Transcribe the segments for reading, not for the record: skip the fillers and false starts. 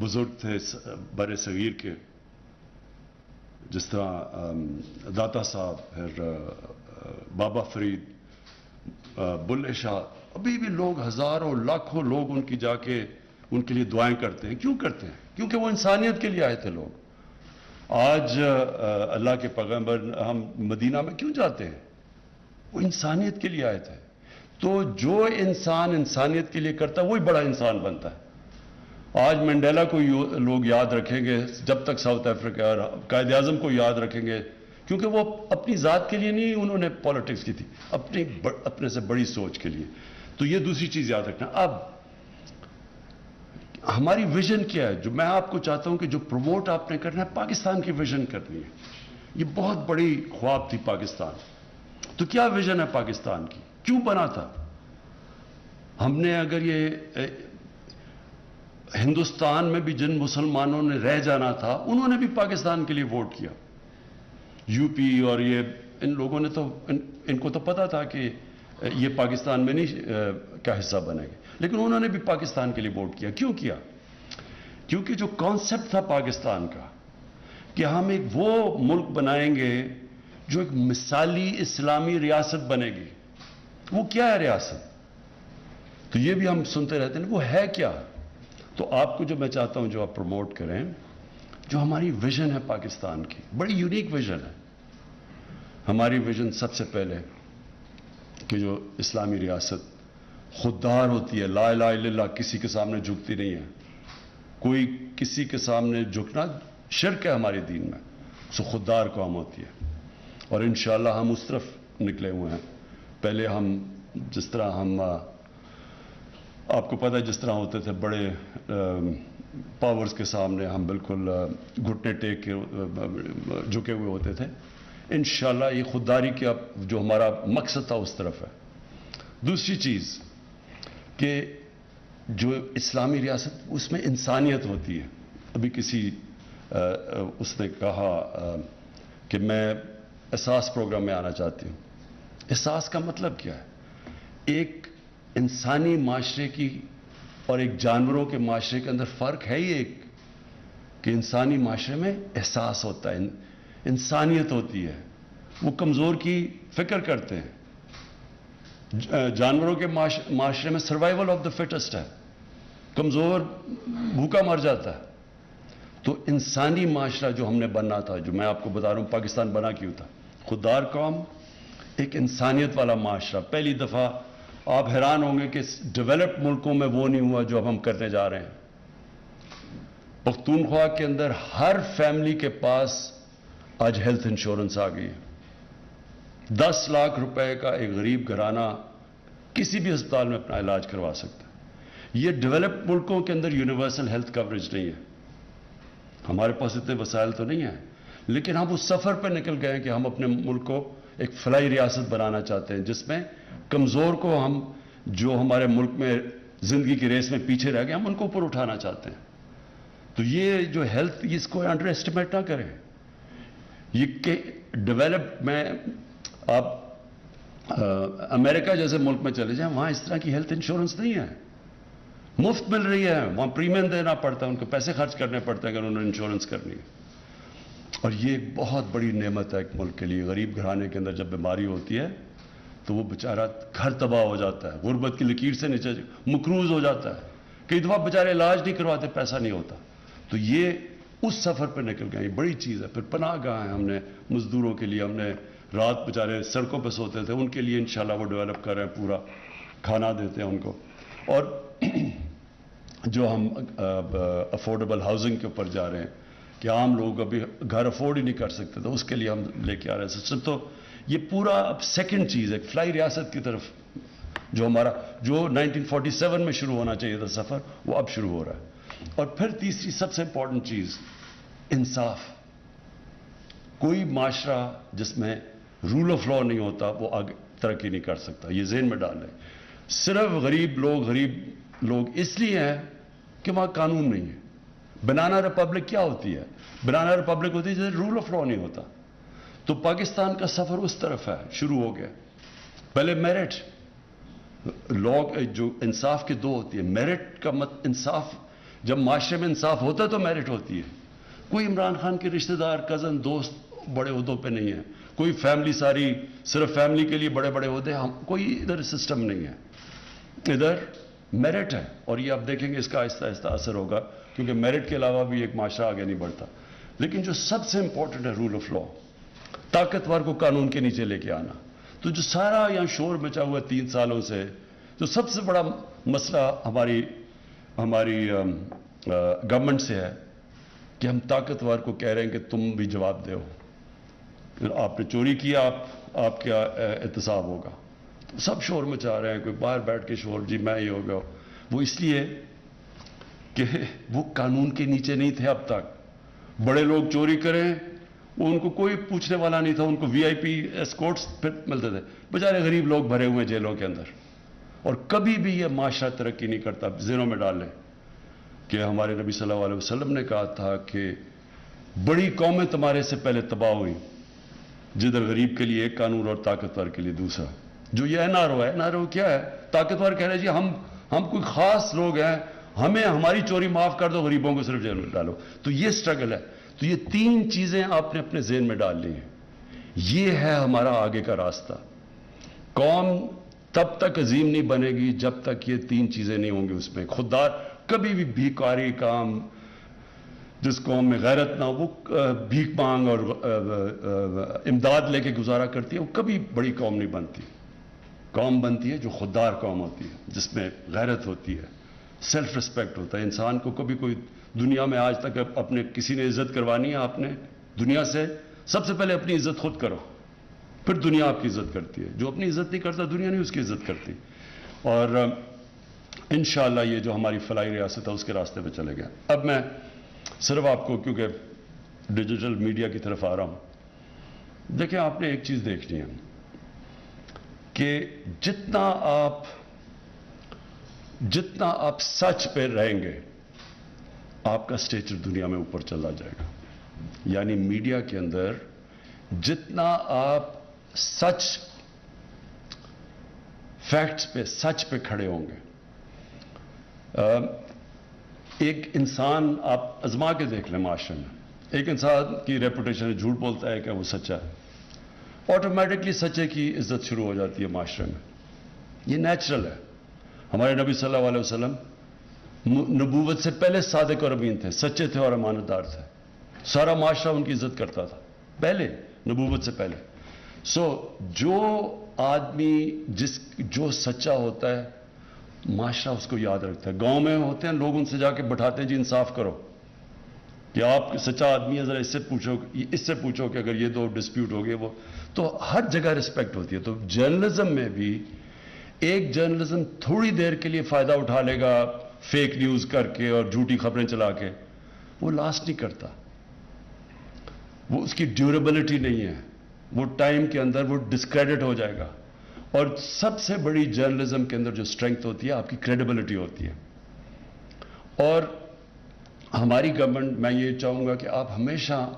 بزرگ تھے بر صغیر کے، جس طرح داتا صاحب، پھر بابا فرید، بلے شاہ، ابھی بھی لوگ ہزاروں لاکھوں لوگ ان کی جا کے ان کے لیے دعائیں کرتے ہیں. کیوں کرتے ہیں؟ کیونکہ وہ انسانیت کے لیے آئے تھے لوگ. آج اللہ کے پیغمبر ہم مدینہ میں کیوں جاتے ہیں؟ وہ انسانیت کے لیے آئے تھے. تو جو انسان انسانیت کے لیے کرتا ہے وہی بڑا انسان بنتا ہے. آج منڈیلا کو لوگ یاد رکھیں گے جب تک ساؤتھ افریقہ، اور قائد اعظم کو یاد رکھیں گے کیونکہ وہ اپنی ذات کے لیے نہیں انہوں نے پالیٹکس کی تھی، اپنے سے بڑی سوچ کے لیے. تو یہ دوسری چیز یاد رکھنا. اب ہماری ویژن کیا ہے؟ جو میں آپ کو چاہتا ہوں کہ جو پروموٹ آپ نے کرنا ہے، پاکستان کی ویژن کرنی ہے. یہ بہت بڑی خواب تھی پاکستان. تو کیا ویژن ہے پاکستان کی؟ کیوں بنا تھا؟ ہم نے اگر یہ ہندوستان میں بھی جن مسلمانوں نے رہ جانا تھا انہوں نے بھی پاکستان کے لیے ووٹ کیا. یو پی اور یہ ان لوگوں نے تو ان کو تو پتا تھا کہ یہ پاکستان میں نہیں کا حصہ بنے گا، لیکن انہوں نے بھی پاکستان کے لیے ووٹ کیا. کیوں کیا؟ کیونکہ جو کانسیپٹ تھا پاکستان کا کہ ہم ایک وہ ملک بنائیں گے جو ایک مثالی اسلامی ریاست بنے گی. وہ کیا ہے ریاست؟ تو یہ بھی ہم سنتے رہتے ہیں، وہ ہے کیا؟ تو آپ کو جو میں چاہتا ہوں جو آپ پروموٹ کریں، جو ہماری ویژن ہے پاکستان کی، بڑی یونیک ویژن ہے. ہماری ویژن سب سے پہلے کہ جو اسلامی ریاست خوددار ہوتی ہے، لا الہ الا اللہ، کسی کے سامنے جھکتی نہیں ہے. کوئی کسی کے سامنے جھکنا شرک ہے ہمارے دین میں. سو خوددار قوم ہوتی ہے، اور انشاءاللہ ہم اس طرف نکلے ہوئے ہیں. پہلے ہم جس طرح ہم آپ کو پتہ ہے جس طرح ہوتے تھے بڑے پاورز کے سامنے ہم بالکل گھٹنے ٹیک کے جھکے ہوئے ہوتے تھے. انشاءاللہ یہ خودداری کا جو ہمارا مقصد تھا اس طرف ہے. دوسری چیز کہ جو اسلامی ریاست اس میں انسانیت ہوتی ہے. ابھی کسی اس نے کہا کہ میں احساس پروگرام میں آنا چاہتی ہوں. احساس کا مطلب کیا ہے؟ ایک انسانی معاشرے کی اور ایک جانوروں کے معاشرے کے اندر فرق ہے ہی ایک کہ انسانی معاشرے میں احساس ہوتا ہے، انسانیت ہوتی ہے. وہ کمزور کی فکر کرتے ہیں. جانوروں کے معاشرے میں سروائیول آف دا فٹسٹ ہے، کمزور بھوکا مر جاتا ہے. تو انسانی معاشرہ جو ہم نے بننا تھا، جو میں آپ کو بتا رہا ہوں پاکستان بنا کیوں تھا، خوددار قوم، ایک انسانیت والا معاشرہ. پہلی دفعہ آپ حیران ہوں گے کہ ڈیولپڈ ملکوں میں وہ نہیں ہوا جو اب ہم کرنے جا رہے ہیں. پختونخوا کے اندر ہر فیملی کے پاس آج ہیلتھ انشورنس آ گئی ہے. 10 لاکھ روپے کا ایک غریب گھرانہ کسی بھی ہسپتال میں اپنا علاج کروا سکتا ہے. یہ ڈیولپڈ ملکوں کے اندر یونیورسل ہیلتھ کوریج نہیں ہے. ہمارے پاس اتنے وسائل تو نہیں ہیں، لیکن ہم اس سفر پہ نکل گئے ہیں کہ ہم اپنے ملک کو ایک فلاحی ریاست بنانا چاہتے ہیں جس میں کمزور کو ہم جو ہمارے ملک میں زندگی کی ریس میں پیچھے رہ گئے ہم ان کو اوپر اٹھانا چاہتے ہیں. تو یہ جو ہیلتھ، اس کو انڈر ایسٹیمیٹ نہ کریں. یہ کہ ڈیولپ میں آپ امریکہ جیسے ملک میں چلے جائیں، وہاں اس طرح کی ہیلتھ انشورنس نہیں ہے، مفت مل رہی ہے. وہاں پریمیم دینا پڑتا ہے، ان کو پیسے خرچ کرنے پڑتے ہیں اگر انہوں نے انشورنس کرنی ہے. اور یہ ایک بہت بڑی نعمت ہے ایک ملک کے لیے. غریب گھرانے کے اندر جب بیماری ہوتی ہے تو وہ بیچارہ گھر تباہ ہو جاتا ہے، غربت کی لکیر سے نیچے مقروض ہو جاتا ہے. کئی دفعہ بیچارے علاج نہیں کرواتے، پیسہ نہیں ہوتا. تو یہ اس سفر پہ نکل گئے، یہ بڑی چیز ہے. پھر پناہ گاہ ہیں، ہم نے مزدوروں کے لیے، ہم نے رات بیچارے سڑکوں پہ سوتے تھے، ان کے لیے انشاءاللہ وہ ڈیولپ کر رہے ہیں، پورا کھانا دیتے ہیں ان کو. اور جو ہم افورڈیبل ہاؤسنگ کے اوپر جا رہے ہیں کہ عام لوگ ابھی گھر افورڈ ہی نہیں کر سکتے، تو اس کے لیے ہم لے کے آ رہے ہیں سسٹم. تو یہ پورا اب سیکنڈ چیز ہے فلائی ریاست کی طرف، جو ہمارا جو 1947 میں شروع ہونا چاہیے تھا سفر، وہ اب شروع ہو رہا ہے. اور پھر تیسری سب سے امپورٹنٹ چیز انصاف. کوئی معاشرہ جس میں رول آف لا نہیں ہوتا وہ آگے ترقی نہیں کر سکتا. یہ ذہن میں ڈال لیں. صرف غریب لوگ اس لیے ہیں کہ وہاں قانون نہیں ہے. بنانا ریپبلک کیا ہوتی ہے؟ بنانا ریپبلک ہوتی ہے جیسے رول آف لا نہیں ہوتا. تو پاکستان کا سفر اس طرف ہے، شروع ہو گیا. پہلے میرٹ لا جو انصاف کے دو ہوتی ہے. میرٹ کا انصاف جب معاشرے میں انصاف ہوتا ہے تو میرٹ ہوتی ہے. کوئی عمران خان کے رشتہ دار کزن دوست بڑے عہدوں پہ نہیں ہے, کوئی فیملی ساری صرف فیملی کے لیے بڑے بڑے عہدے, کوئی ادھر سسٹم نہیں ہے, ادھر میرٹ ہے. اور یہ آپ دیکھیں گے اس کا آہستہ آہستہ اثر ہوگا, کیونکہ میرٹ کے علاوہ بھی ایک معاشرہ آگے نہیں بڑھتا. لیکن جو سب سے امپورٹنٹ ہے رول آف لا, طاقتور کو قانون کے نیچے لے کے آنا. تو جو سارا یہاں شور مچا ہوا 3 سالوں سے, جو سب سے بڑا مسئلہ ہماری گورنمنٹ سے ہے کہ ہم طاقتور کو کہہ رہے ہیں کہ تم بھی جواب دو, آپ نے چوری کیا, آپ کیا احتساب ہوگا. سب شور مچا رہے ہیں, کوئی باہر بیٹھ کے شور, جی میں یہ ہو گیا. وہ اس لیے کہ وہ قانون کے نیچے نہیں تھے اب تک. بڑے لوگ چوری کریں وہ ان کو کوئی پوچھنے والا نہیں تھا, ان کو وی آئی پی اسکورٹس پھر ملتے تھے. بیچارے غریب لوگ بھرے ہوئے جیلوں کے اندر. اور کبھی بھی یہ معاشرہ ترقی نہیں کرتا. ذہنوں میں ڈال لیں کہ ہمارے نبی صلی اللہ علیہ وسلم نے کہا تھا کہ بڑی قومیں تمہارے سے پہلے تباہ ہوئی جدھر غریب کے لیے ایک قانون اور طاقتور کے لیے دوسرا. جو یہ این آر او ہے, این آر او کیا ہے؟ طاقتور کہہ رہے جی ہم کوئی خاص لوگ ہیں, ہمیں ہماری چوری معاف کر دو, غریبوں کو صرف جیل میں ڈالو. تو یہ سٹرگل ہے. تو یہ 3 چیزیں آپ نے اپنے ذہن میں ڈال لی ہیں. یہ ہے ہمارا آگے کا راستہ. قوم تب تک عظیم نہیں بنے گی جب تک یہ 3 چیزیں نہیں ہوں گی اس میں. خوددار کبھی بھی بھیکاری کام, جس قوم میں غیرت نہ ہو, وہ بھیک مانگ اور امداد لے کے گزارا کرتی ہے, وہ کبھی بڑی قوم نہیں بنتی. قوم بنتی ہے جو خوددار قوم ہوتی ہے, جس میں غیرت ہوتی ہے, سیلف ریسپیکٹ ہوتا ہے. انسان کو کبھی کوئی دنیا میں آج تک اپنے کسی نے عزت کروانی ہے آپ نے دنیا سے, سب سے پہلے اپنی عزت خود کرو, پھر دنیا آپ کی عزت کرتی ہے. جو اپنی عزت نہیں کرتا دنیا نہیں اس کی عزت کرتی. اور انشاءاللہ یہ جو ہماری فلاحی ریاست ہے اس کے راستے پہ چلے گئے. اب میں صرف آپ کو, کیونکہ ڈیجیٹل میڈیا کی طرف آ رہا ہوں, دیکھیں آپ نے ایک چیز دیکھنی ہے کہ جتنا آپ سچ پہ رہیں گے آپ کا اسٹیچر دنیا میں اوپر چلا جائے گا. یعنی میڈیا کے اندر جتنا آپ سچ فیکٹس پہ, سچ پہ کھڑے ہوں گے. ایک انسان آپ ازما کے دیکھ لیں معاشرے میں, ایک انسان کی ریپوٹیشن جھوٹ بولتا ہے کہ وہ سچا ہے, آٹومیٹکلی سچے کی عزت شروع ہو جاتی ہے معاشرے میں. یہ نیچرل ہے. ہمارے نبی صلی اللہ علیہ وسلم نبوت سے پہلے صادق اور امین تھے, سچے تھے اور امانت دار تھے. سارا معاشرہ ان کی عزت کرتا تھا پہلے, نبوت سے پہلے. جو آدمی جو سچا ہوتا ہے معاشرہ اس کو یاد رکھتا ہے. گاؤں میں ہوتے ہیں لوگ, ان سے جا کے بٹھاتے ہیں جی انصاف کرو کہ آپ سچا آدمی ہے, ذرا اس سے پوچھو کہ اگر یہ 2 ڈسپیوٹ ہو گئے وہ. تو ہر جگہ رسپیکٹ ہوتی ہے. تو جرنلزم میں بھی ایک جرنلزم تھوڑی دیر کے لیے فائدہ اٹھا لے گا فیک نیوز کر کے اور جھوٹی خبریں چلا کے, وہ لاسٹ نہیں کرتا. وہ اس کی ڈیوریبلٹی نہیں ہے, وہ ٹائم کے اندر وہ ڈسکریڈٹ ہو جائے گا. اور سب سے بڑی جرنلزم کے اندر جو اسٹرینگتھ ہوتی ہے آپ کی کریڈیبلٹی ہوتی ہے. اور ہماری گورنمنٹ, میں یہ چاہوں گا کہ آپ ہمیشہ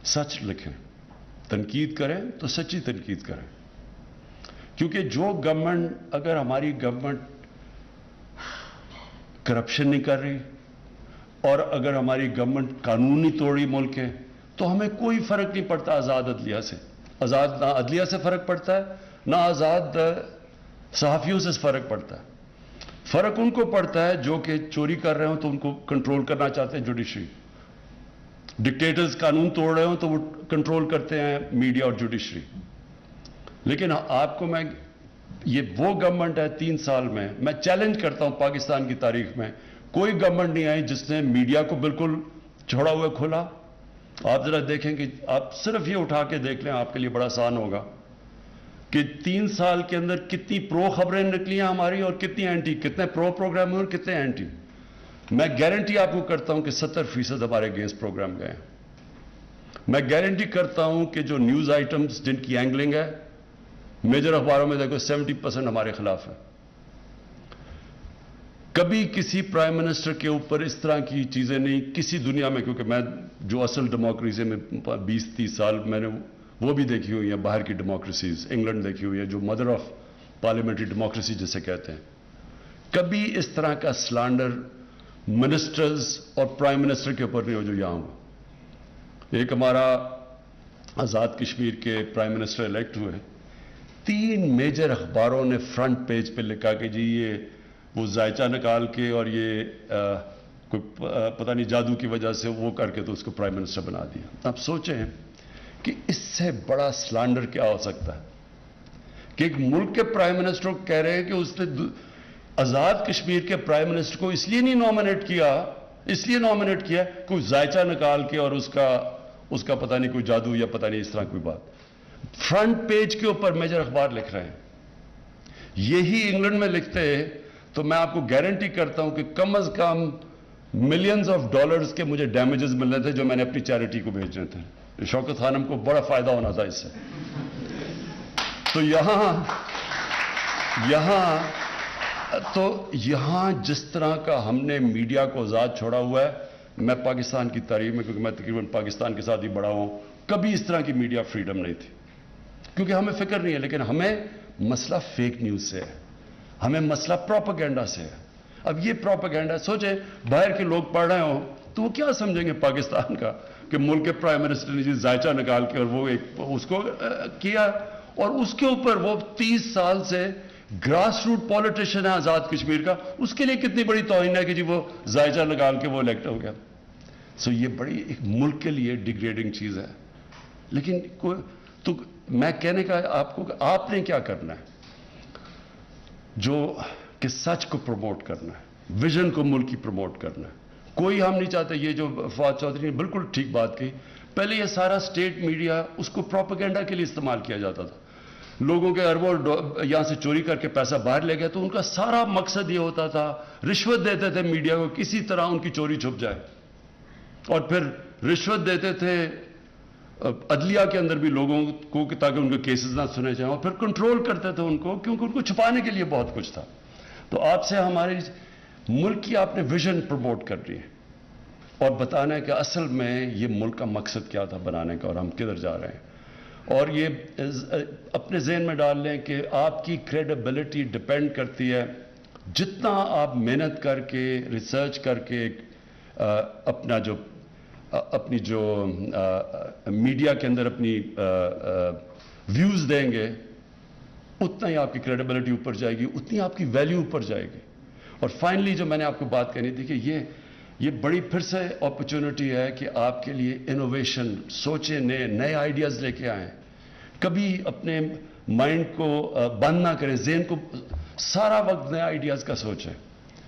سچ لکھیں, تنقید کریں تو سچی تنقید کریں. کیونکہ جو گورنمنٹ, اگر ہماری گورنمنٹ کرپشن نہیں کر رہی اور اگر ہماری گورنمنٹ قانون نہیں توڑ رہی ملک کے, تو ہمیں کوئی فرق نہیں پڑتا آزاد عدلیہ سے. آزاد نہ عدلیہ سے فرق پڑتا ہے, نہ آزاد صحافیوں سے فرق پڑتا ہے. فرق ان کو پڑتا ہے جو کہ چوری کر رہے ہوں تو ان کو کنٹرول کرنا چاہتے ہیں جوڈیشری. ڈکٹیٹرز قانون توڑ رہے ہوں تو وہ کنٹرول کرتے ہیں میڈیا اور جوڈیشری. لیکن آپ کو میں, یہ وہ گورنمنٹ ہے 3 سال میں چیلنج کرتا ہوں پاکستان کی تاریخ میں کوئی گورنمنٹ نہیں آئی جس نے میڈیا کو بالکل چھوڑا ہوا کھولا. آپ ذرا دیکھیں کہ آپ صرف یہ اٹھا کے دیکھ لیں, آپ کے لیے بڑا آسان ہوگا کہ 3 سال کے اندر کتنی پرو خبریں نکلی ہیں ہماری اور کتنی اینٹی, کتنے پرو پروگرام ہوئے اور کتنے اینٹی. میں گارنٹی آپ کو کرتا ہوں کہ 70% ہمارے اگینسٹ پروگرام گئے. میں گارنٹی کرتا ہوں کہ جو نیوز آئٹمز جن کی اینگلنگ ہے میجر اخباروں میں دیکھو 70% ہمارے خلاف ہے. کبھی کسی پرائم منسٹر کے اوپر اس طرح کی چیزیں نہیں کسی دنیا میں, کیونکہ میں جو اصل ڈیموکریسی میں 20-30 سال میں نے وہ بھی دیکھی ہوئی ہیں, باہر کی ڈیموکریسیز, انگلینڈ دیکھی ہوئی ہے جو مدر آف پارلیمنٹری ڈیموکریسی جسے کہتے ہیں. کبھی اس طرح کا سلانڈر منسٹرز اور پرائم منسٹر کے اوپر نہیں ہو جو یہاں ہوا. ایک ہمارا آزاد کشمیر کے پرائم منسٹر الیکٹ ہوئے, 3 میجر اخباروں نے فرنٹ پیج پہ لکھا کہ جی یہ وہ ذائچہ نکال کے اور یہ کوئی پتہ نہیں جادو کی وجہ سے وہ کر کے تو اس کو پرائم منسٹر بنا دیا. آپ سوچیں کہ اس سے بڑا سلانڈر کیا ہو سکتا ہے کہ ایک ملک کے پرائم منسٹر کو کہہ رہے ہیں کہ اس نے آزاد کشمیر کے پرائم منسٹر کو اس لیے نہیں نامنیٹ کیا کوئی ذائچہ نکال کے اور اس کا پتہ نہیں کوئی جادو یا پتہ نہیں اس طرح کوئی بات. فرنٹ پیج کے اوپر میجر اخبار لکھ رہے ہیں. یہی انگلینڈ میں لکھتے ہیں تو میں آپ کو گارنٹی کرتا ہوں کہ کم از کم ملینز آف ڈالرز کے مجھے ڈیمیجز ملنے تھے جو میں نے اپنی چیریٹی کو بھیجنے تھے. شوکت خانم کو بڑا فائدہ ہونا تھا اس سے. تو یہاں جس طرح کا ہم نے میڈیا کو آزاد چھوڑا ہوا ہے, میں پاکستان کی تعریف میں, کیونکہ میں تقریباً پاکستان کے ساتھ ہی بڑا ہوں, کبھی اس طرح کی میڈیا فریڈم نہیں تھی کیونکہ ہمیں فکر نہیں ہے. لیکن ہمیں مسئلہ فیک نیوز سے ہے, ہمیں مسئلہ پروپیگنڈا سے ہے. اب یہ پروپیگنڈا سوچیں باہر کے لوگ پڑھ رہے ہوں تو وہ کیا سمجھیں گے پاکستان کا کہ ملک کے پرائم منسٹر نے جی ذائچہ نکال کے اور وہ اس کو کیا, اور اس کے اوپر وہ 30 سال سے گراس روٹ پولیٹیشین ہے آزاد کشمیر کا, اس کے لیے کتنی بڑی توہین ہے کہ جی وہ ذائچہ نکال کے وہ الیکٹ ہو گیا. سو یہ بڑی ایک ملک کے لیے ڈیگریڈنگ چیز ہے. لیکن تو میں کہنے کا آپ کو کہ آپ نے کیا کرنا ہے, جو کہ سچ کو پروموٹ کرنا ہے, ویژن کو ملک کی پروموٹ کرنا ہے. کوئی ہم نہیں چاہتے, یہ جو فواد چودھری نے بالکل ٹھیک بات کہی, پہلے یہ سارا سٹیٹ میڈیا اس کو پروپیگنڈا کے لیے استعمال کیا جاتا تھا. لوگوں کے اربوں یہاں سے چوری کر کے پیسہ باہر لے گئے تو ان کا سارا مقصد یہ ہوتا تھا, رشوت دیتے تھے میڈیا کو کسی طرح ان کی چوری چھپ جائے, اور پھر رشوت دیتے تھے عدلیہ کے اندر بھی لوگوں کو تاکہ ان کے کیسز نہ سنے جائیں, اور پھر کنٹرول کرتے تھے ان کو کیونکہ ان کو چھپانے کے لیے بہت کچھ تھا. تو آپ سے ہمارے ملک کی آپ نے ویژن پروموٹ کرنی ہے اور بتانا ہے کہ اصل میں یہ ملک کا مقصد کیا تھا بنانے کا اور ہم کدھر جا رہے ہیں. اور یہ اپنے ذہن میں ڈال لیں کہ آپ کی کریڈیبلٹی ڈپینڈ کرتی ہے جتنا آپ محنت کر کے ریسرچ کر کے اپنی جو میڈیا کے اندر اپنی ویوز دیں گے, اتنا ہی آپ کی کریڈیبلٹی اوپر جائے گی, اتنی آپ کی ویلیو اوپر جائے گی. اور فائنلی جو میں نے آپ کو بات کہنی تھی کہ یہ بڑی پھر سے اپرچونٹی ہے کہ آپ کے لیے انوویشن, سوچیں, نئے آئیڈیاز لے کے آئیں. کبھی اپنے مائنڈ کو بند نہ کریں, ذہن کو سارا وقت نئے آئیڈیاز کا سوچیں,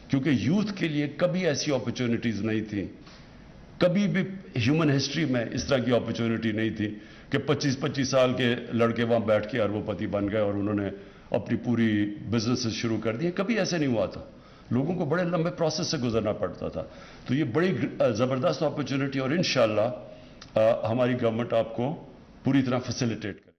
کیونکہ یوتھ کے لیے کبھی ایسی اپرچونٹیز نہیں تھیں, کبھی بھی ہیومن ہسٹری میں اس طرح کی اپرچونٹی نہیں تھی کہ 25 سال کے لڑکے وہاں بیٹھ کے اربوں پتی بن گئے اور انہوں نے اپنی پوری بزنس شروع کر دی. کبھی ایسے نہیں ہوا تھا, لوگوں کو بڑے لمبے پروسیس سے گزرنا پڑتا تھا. تو یہ بڑی زبردست اپرچونٹی اور انشاءاللہ ہماری گورنمنٹ آپ کو پوری طرح فیسیلیٹیٹ کرے.